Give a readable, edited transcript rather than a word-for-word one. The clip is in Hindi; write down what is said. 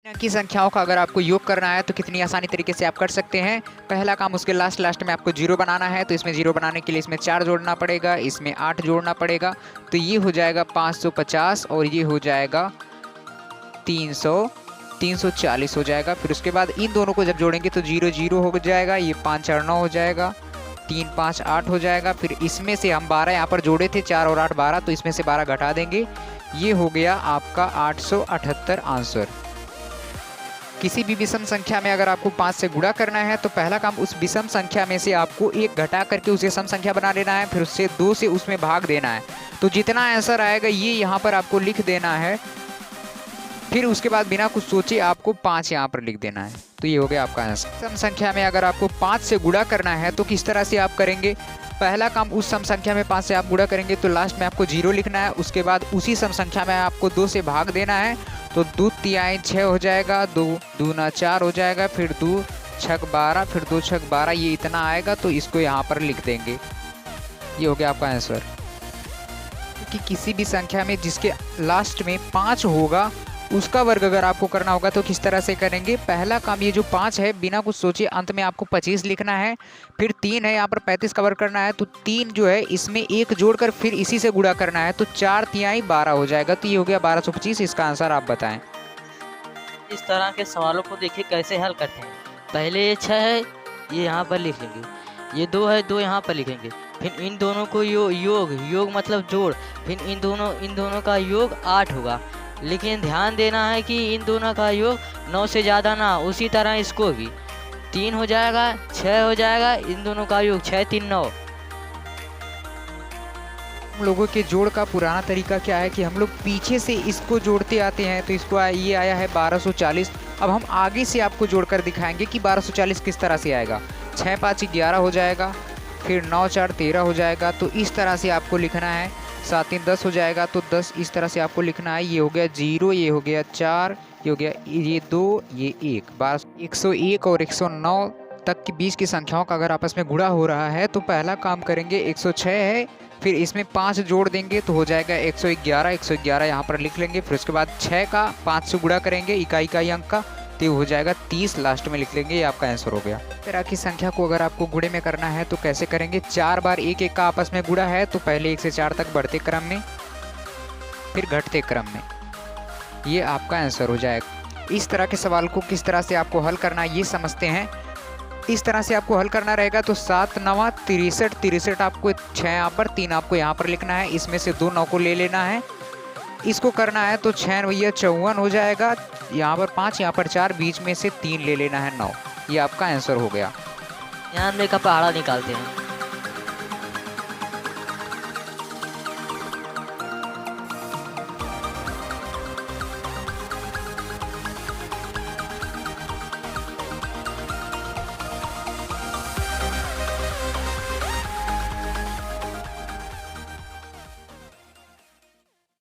की संख्याओं का अगर आपको योग करना है तो कितनी आसानी तरीके से आप कर सकते हैं। पहला काम उसके लास्ट में आपको जीरो बनाना है, तो इसमें जीरो बनाने के लिए इसमें 4 जोड़ना पड़ेगा, इसमें 8 जोड़ना पड़ेगा, तो ये हो जाएगा 550 और ये हो जाएगा 340 हो जाएगा। फिर उसके बाद इन दोनों को जब जोड़ेंगे तो 0 0 हो जाएगा, ये 5 4 9 हो जाएगा, 3 5 8 हो जाएगा। फिर इसमें से हम 12 यहाँ पर जोड़े थे, 4 और 8 12, तो इसमें से 12 घटा देंगे, ये हो गया आपका 878 आंसर। किसी भी विषम संख्या में अगर आपको 5 से गुणा करना है तो पहला काम उस विषम संख्या में से आपको 1 घटा करके उसे सम संख्या बना लेना है, फिर उससे 2 से उसमें भाग देना है, तो जितना आंसर आएगा ये यहाँ पर आपको लिख देना है। फिर उसके बाद बिना कुछ सोचे आपको 5 यहाँ पर लिख देना है, तो ये हो गया आपका आंसर। सम संख्या में अगर आपको 5 से गुणा करना है तो किस तरह से आप करेंगे। पहला काम उस सम संख्या में 5 से आप गुणा करेंगे तो लास्ट में आपको 0 लिखना है, उसके बाद उसी सम संख्या में आपको 2 से भाग देना है, तो 2 तिहाई 6 हो जाएगा, 2 दूना 4 हो जाएगा, फिर 2 छक 12, फिर 2 छक 12, ये इतना आएगा, तो इसको यहाँ पर लिख देंगे। ये हो गया आपका आंसर। कि किसी भी संख्या में जिसके लास्ट में 5 होगा उसका वर्ग अगर आपको करना होगा तो किस तरह से करेंगे। पहला काम ये जो 5 है बिना कुछ सोचे अंत में आपको 25 लिखना है, फिर 3 है यहाँ पर 35 का वर्ग करना है, तो 3 जो है इसमें 1 जोड़कर फिर इसी से गुणा करना है, तो 4 तिहाई 12 हो जाएगा, तो ये हो गया 1225। इसका आंसर आप बताएं। इस तरह के सवालों को देखिए कैसे हल करते हैं। पहले ये 6 है, ये यहाँ पर लिख लेंगे, ये 2 है, 2 यहाँ पर लिखेंगे, फिर इन दोनों को योग मतलब जोड़, फिर इन दोनों का योग 8 होगा। लेकिन ध्यान देना है कि इन दोनों का योग 9 से ज़्यादा ना, उसी तरह इसको भी 3 हो जाएगा, 6 हो जाएगा, इन दोनों का योग 6 3 9। हम लोगों के जोड़ का पुराना तरीका क्या है कि हम लोग पीछे से इसको जोड़ते आते हैं, तो इसको ये आया है 1240। अब हम आगे से आपको जोड़कर दिखाएंगे कि 1240 किस तरह से आएगा। 6 5 11 हो जाएगा, फिर 9 4 13 हो जाएगा, तो इस तरह से आपको लिखना है। 7 3 10 हो जाएगा, तो 10 इस तरह से आपको लिखना है। ये हो गया 0, ये हो गया 4, ये हो गया ये 2, ये 1। 101 और 109 तक के बीच की संख्याओं का अगर आपस में गुणा हो रहा है तो पहला काम करेंगे 106 है, फिर इसमें 5 जोड़ देंगे तो हो जाएगा 111। 111 यहाँ पर लिख लेंगे, फिर उसके बाद 6 का 5 से गुणा करेंगे इकाई अंक का, तो हो जाएगा 30, लास्ट में लिख लेंगे। ये आपका आंसर हो गया। इस तरह की संख्या को अगर आपको गुणे में करना है तो कैसे करेंगे। 4 बार 1 1 का आपस में गुणा है, तो पहले 1 से 4 तक बढ़ते क्रम में, फिर घटते क्रम में, ये आपका आंसर हो जाएगा। इस तरह के सवाल को किस तरह से आपको हल करना है ये समझते हैं। इस तरह से आपको हल करना रहेगा, तो 7 9 63, 63 आपको 6 यहाँ पर, 3 आपको यहाँ पर लिखना है, इसमें से 2 9 को ले लेना है, इसको करना है तो 6 भैया 54 हो जाएगा, यहाँ पर 5, यहाँ पर 4, बीच में से 3 ले लेना है 9। ये आपका आंसर हो गया। यहाँ में का पहाड़ा निकालते हैं।